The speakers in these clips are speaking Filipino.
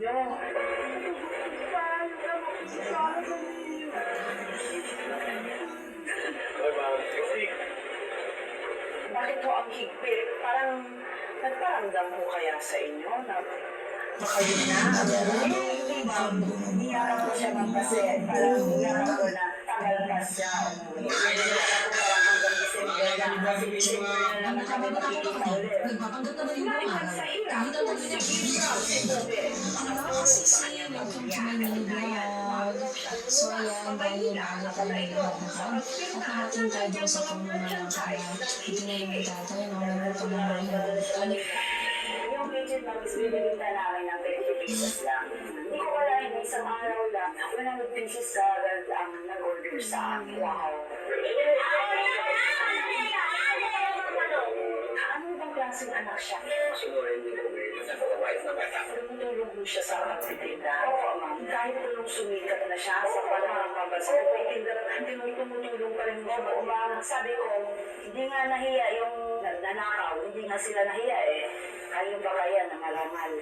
ninyo. Paano ka makikisama sa ninyo? Bakit po ang higpit? Parang nagparamdam po kaya sa inyo na baka yun na? Hindi ma'am. Niyarap ko siya ma'am kasi parang niyarap ko na tagal pa siya umuwi. Niyarap ko parang hanggang December na kasi December na naman kami makikita ulit. Nagpapanggap naman yung mga araw. Kahit ang mga kasi si welcome to my mini vlog. So ayan, dahil maaga pa rin naglakad at nakating tayo doon sa pamamalang kaya hindi na yung tatay na naman pa naman Yung kitchen ma'am is bibigyan namin ng 20 pieces lang. Hindi ko wala yung isang araw lang. 100 pieces sa ang nag-order sa akin. Wow. Ano bang klaseng anak siya? Siguro hindi ko wife na bata. Tumutulong po siya sa pagtitinda. Oo, ma'am. Kahit po nung sumikat na siya sa panahon pabasa, tumutulong pa rin siya. Sabi ko, hindi nga nahiya yung nanakaw. Hindi nga sila nahiya eh. Kayo ba kaya na malamal?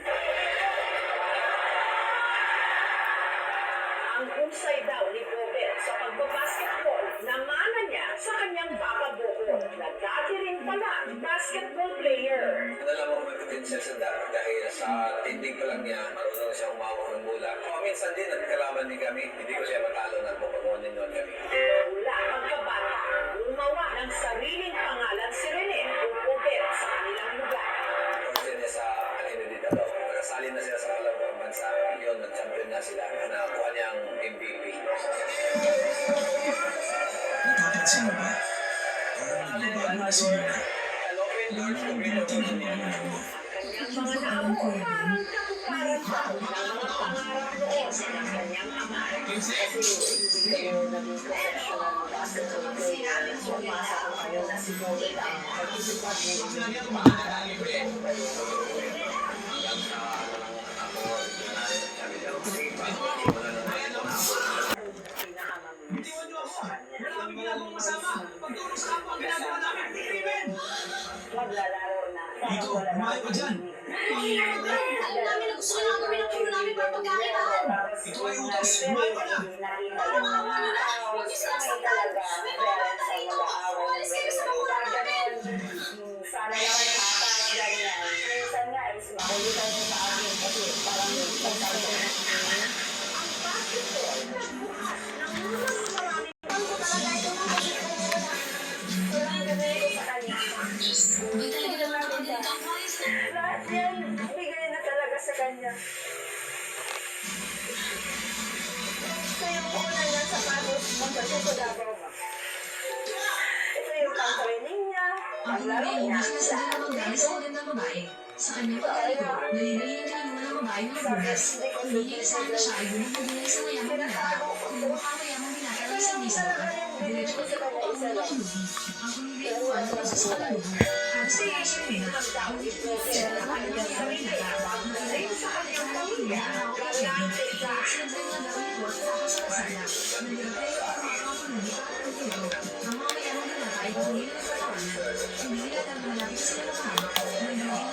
Ang husay daw ni Bobet sa pagbabasketball namana niya sa kanyang baka Bobot na dati rin pala basketball player. Alam mo may potential sa dati dahil sa tindig pa lang niya, marunong siya umawak ng bola. Minsan din, nagkalaban din kami. Hindi ko siya matalo ng pupamonin noon kami. Mula pagkabata, gumawa ng sariling pangalan si Rene o Bobet sa kanilang lugar. Kasi niya sa Alinidita daw. Nakasali na sila sa kalabang bansa. Yun, nag-champion na sila. Nakakuha niya ang MVP. Napapansin mo ba? Parang nagbabago na si Luna. Lalo ang dumating ng mga lolo. Kanyang mga naabo parang katuparan daw ng mga pangarap noon ng kanyang ama. Kasi hindi kayo naging professional na basketball player. Umasa ko kayo na si Bobet ang participant mo. Bitiwan niyo ako! Wala kami ginagawang masama! Pagtulong sa kapwa ang ginagawa namin! Amen! Maglalaro na. Dito, kumain ka dyan! Alam namin na gusto nyo lang gawin ang puno namin para pagkakitaan. Ito ay utos! Kumain ka na! Parang awa nyo na! Huwag nyo silang saktan! May mga bata rito! Umalis kayo sa bakuran namin! Sana naman ang atas ganyan. Minsan nga is makulitan niyo sa akin kasi parang pagsabi ko Ang basketball nagbukas ng mas maraming May talaga naman ako dito ang ayos na. lahat yan, bigay na talaga sa kanya. Ito yung una niya sa patos magkasya sa Davao ba? Ito yung pang-training niya, Ang paglaro hindi, niya. hindi sinasadya na magaling sa magandang babae. Sa kanyang pagkaligo, nalilingin ka ng mga babae ng bukas. Hindi sana siya ay bumubugay sa mayamang binata. Kung mukha mayamang binata ng isang isa ka, diretso ka po ang mga kulubi. Ang kumilikuan ko sa kalalubo. At sa yasya nila, ang ipot sa lahat ng mayamang binata. Nagdayin sa kanyang pamilya, siyempre nga daw ito tapos sa kasala. Nagdayin ang mga kulubi para ng tiro. Ang mga mayamang binata ay hindi na nagpatawanan. Hindi nila ang malapit sa lahat. Nagdayin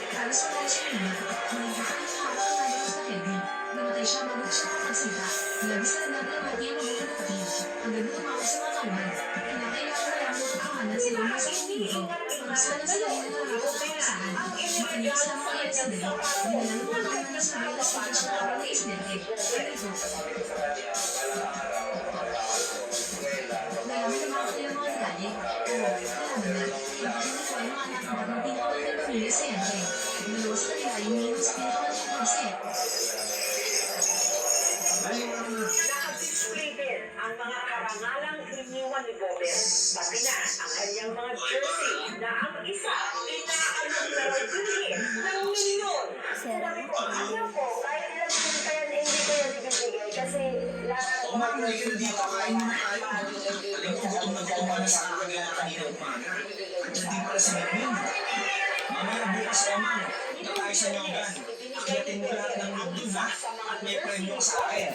para sa kasya nila, nagdayin ang mga kanalang sa Kevin. Namatay siya bago siya kapasita. Labis na nagdamati ang mga kapatid. Ang ganda umawag sa mga kalman. Kinakailangan na lang magkakahanan sila ng sa mundo. Pagkasa na sila rin ang nakakapagpasahan. Makinig sa mga kaya sa dali. Dinalang mga kalman sa mga kasama siya na ang isidente. Pero ito, nalaman ng mga kaya mga detalye. Nalaman na, pagkakinig ko ay mga anak na bagong pinakalan ng pamilya sa yante. Dalawa sa kanila yung minus sa pinakalan ng konse. Nakadisplay din ang mga karangalang iniwan ni Bobet. Pati na ang kanyang mga jersey na ang isa inaalok na ragbili ng milyon. Sabi ko, ayaw po, kahit ilang din kaya hindi ko yan ibibigay kasi lahat ng mga Ma'am, halika na dito. Kain muna tayo. Alam ko gutom na gutom ka na sa akin na kanina umaga. At hindi pala sa ngayon. Mamaya bukas o ma'am, na tayo sa Nyongan. Akyatin mo lahat ng loob dun ha. At may premyo ka sa akin.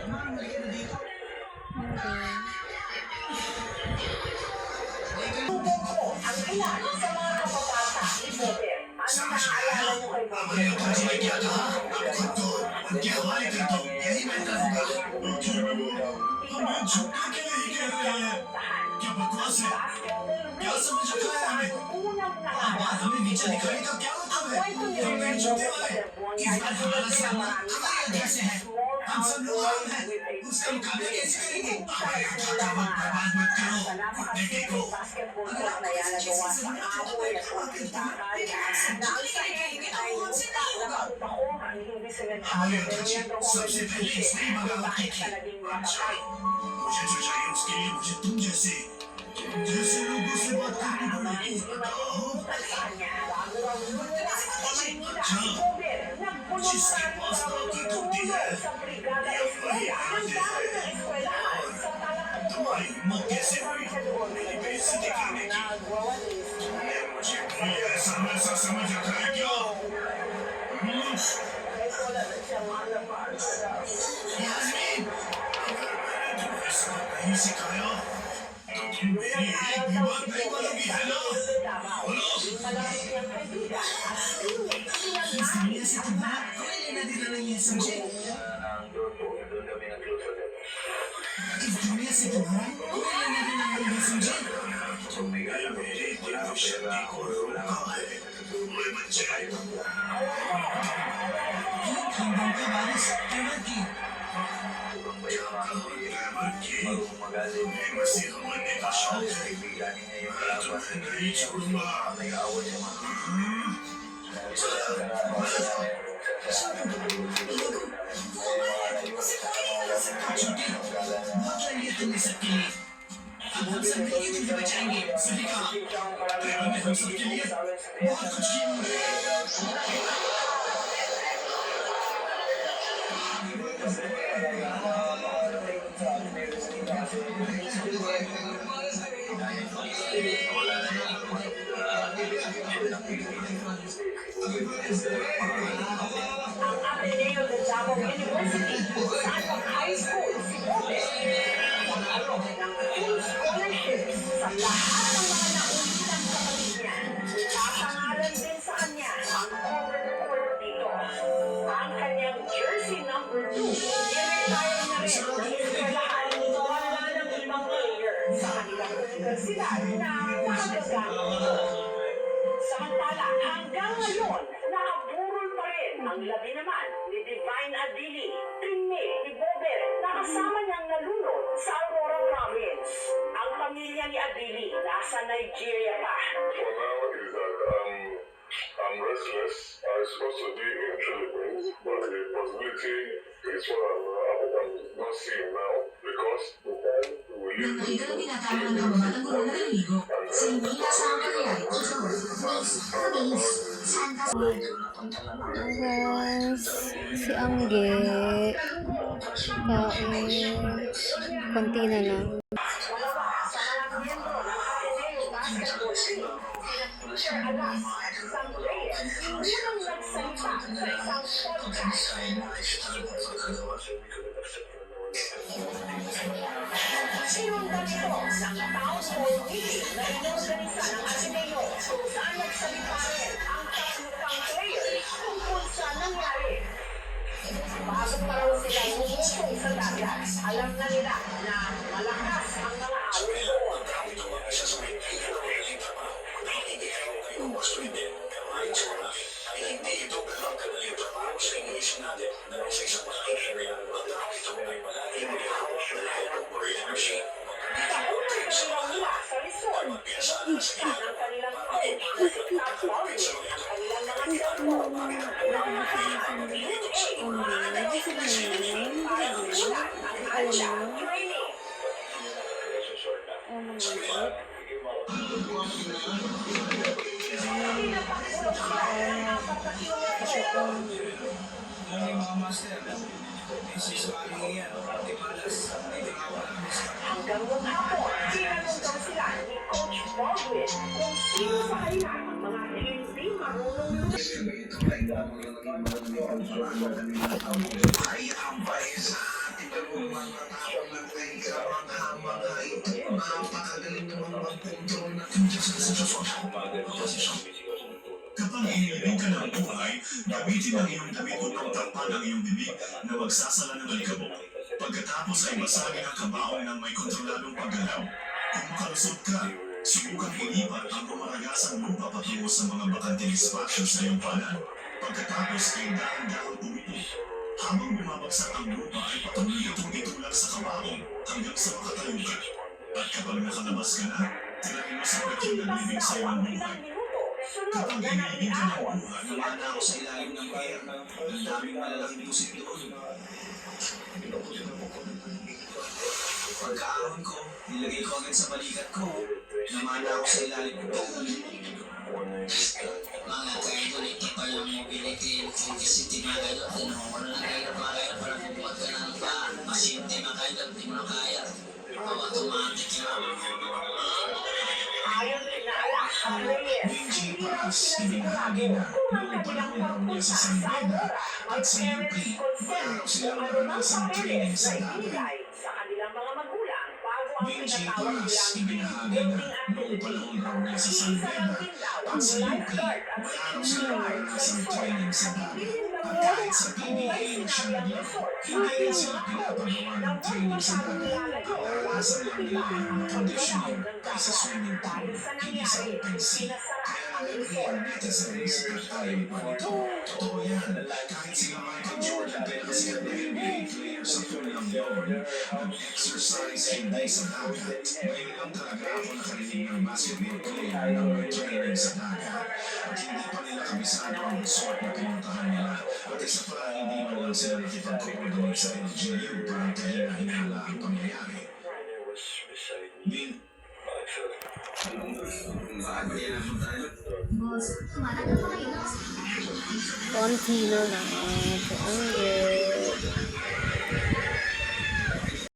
Ma'am, halika na dito. Ang ilan sa mga kababata ni Bobet ang naaalala niyo kay Mamaya Bobet? pa rin yata ha. Ako to. Hindi ako dito. Yay, may tanong ka. हमें झुकने के लिए ही कह रहे हैं क्या बकवास है क्या समझ रखा है हमें हाँ बात हमें नीचे दिखाने का क्या मतलब है हम नहीं झुकने वाले इस बार हमारा सामना हमारे अंदर से है हम सब लोग आम हैं उसका मुकाबला कैसे करेंगे हमारे खाता वक्त बर्बाद मत करो अपने देखो अगर आप ऐसी चीजें से मत करो लेकिन आप समझोगे नहीं कि अब हमसे नहीं होगा हमें अध्यक्ष सबसे पहले इसमें बगावत की थी अच्छा मुझे जो चाहिए उसके लिए मुझे तुम जैसे लोगों से बात करनी पड़ेगी अच्छा जिसके पास ताकत होती है वही आगे है तुम्हारी हिम्मत कैसे हुई मेरी बेइज्जती करने की तुमने मुझे भी ऐसा समझ रखा है क्या यास्मीन अगर मैंने तुम्हें सब नहीं सिखाया तो तुम मेरी एक भी बात नहीं मानोगी है ना बोलो इस दुनिया से तुम्हारा कोई लेना देना नहीं है समझे इस दुनिया से तुम्हारा कोई लेना देना नहीं है समझे तुमने मेरे दिल की शक्ति को रोका है मैं बच्चे खानदान का वारिस कैमर की मसीह बनने का शौक है नहीं छोड़ूंगा तुमने सबके लिए अब हम सब मिलकर तुम्हें बचाएंगे सभी का प्रेम ने हम सबके लिए बहुत कुछ किया Ang Ateneo de Davao University, saan ang high school si Bobet. Nag-aro ng full scholarships sa lahat ng mga naulitan sa pamilya. Itapangalan din sa kanya ang cover court dito. Ang kanyang jersey number 2, i-retire na rin ng eskwelahan. Wala ng ibang player sa kanilang universidad na nakagagamit ito. Samantala, hanggang ngayon, nakaburol pa rin ang labi naman ni Divine Adili, teammate ni Bobet, na kasama niyang nalunod sa Aurora Province. Ang pamilya ni Adili nasa Nigeria pa. For now is that I'm restless. I'm supposed to be in Philippines, but the possibility is what I'm not seeing now because the time we Nang live makita ng tinatawag ng kababatang guro na naliligo sa hindi inaasahang pangyayari o sa Province, Santa Guys, si Angge, kain, konti na lang. Malawa sa mga miyembro ng Ateneo Basketball Team, sina Teacher Alas, isang player, unang nagsalita sa isang podcast. Sinundan ito ng town hall meeting na inorganisa ng Ateneo kung saan nagsalita rin ang tatlo pang players tungkol sa nangyari. Bago pa raw sila lumusong sa dagat, alam na nila na malakas ang mga alon doon. Sa unang kanilang mula sa resort, inuusan ng kanilang coach at Bobby ang kanilang mga cellphone. Training. Pinapakulong sila ng 4 kilometro. Alam niyo mga master, this is Pali yan, Timalas, dito nga wala kami sa Hanggang noong hapon, tinanong daw sila ni Coach Baldwin kung sino sa kanila ang mga hindi marunong ay ang paisa. Tignan mo mga tao na nagkaramang-hamang ito. Napakagaling naman magkontrol na tingin sa sitwasyon. Kapag hinihiling ka ng buhay, gamitin ang iyong damit upang takpan ang iyong bibig na magsasala ng alikabok. Pagkatapos ay basagin ang kabaong ng may kontroladong paggalaw. Kung makalusot ka, subukan ilipat ang rumaragasang lupa patungo sa mga bakanting espasyo sa iyong panan. Pagkatapos ay dahan-dahang umupo. Habang bumabagsak ang lupa ay patuloy itong itulak sa kabaong hanggang sa makatayo ka. At kapag nakalabas ka na, tirahin mo sa pwede yung nagbibig sa iyong buhay. Kapag hinihiling ka ng buhay, namana ako sa ilalim ng pier. Ang daming malalaking pusit doon. Pagkaahon ko, nilagay ko agad sa balikat ko. Namana ako sa ilalim ko. Mga kaidol, ito pa yung mobility electricity mga kaidol. Wala na kaidol mga kaidol, para bubuhat ka ng pa. Masinti mga kaidol, di mo na kaya. Automatic yun. Ayon sina Alak at Reyes, Benji hindi lang Paras, sila ibinahagi sigurado na kung ang noong kanilang panahon niya pagpunta sa San sa Beda Aurora at ay sa UP. parents' consent Araw kung silang ano ng naranasan training papeles sa na dagat. ibinigay sa kanilang mga magulang bago ang Benji tinatawag Paras, nilang ibinahagi na building noong activity. panahon raw niya sa San Iisa lang Beda din daw at ang sa UP. lifeguard at Wala raw security silang guard sa naranasan resort. training sa Hindi dagat. rin daw At kahit sa wala kung may PBA sinabi ang National resort hindi rin sa sila mga pinapagawa na ng huwag training sa masyadong dagat. nilalayo o Kadalasan lang nila iba yung ang mga conditioning paglalaro ng ay sa dagat. swimming pool, Dahil sa hindi sa nangyari, open sea. pinasara Kaya ang ngayon resort. netizens at ayaw pa nito. Totoo yan. Kahit sila Michael Jordan kaya kasi ang NBA player sa Fulham yun. Nag-exercise hindi sa dagat. Ngayon lang talaga ako nakarinig ng basketball player na may training sa dagat. At hindi pa nila kabisado ang resort na pinuntahan nila. At isa pa, hindi man lang sila nakipag-coordinate sa LGU para kahina-hinala ang pangyayari. Bill, bakit kaya napunta tayo? Boss, tumatagal pa kayo na kasi. Konti na lang. Ang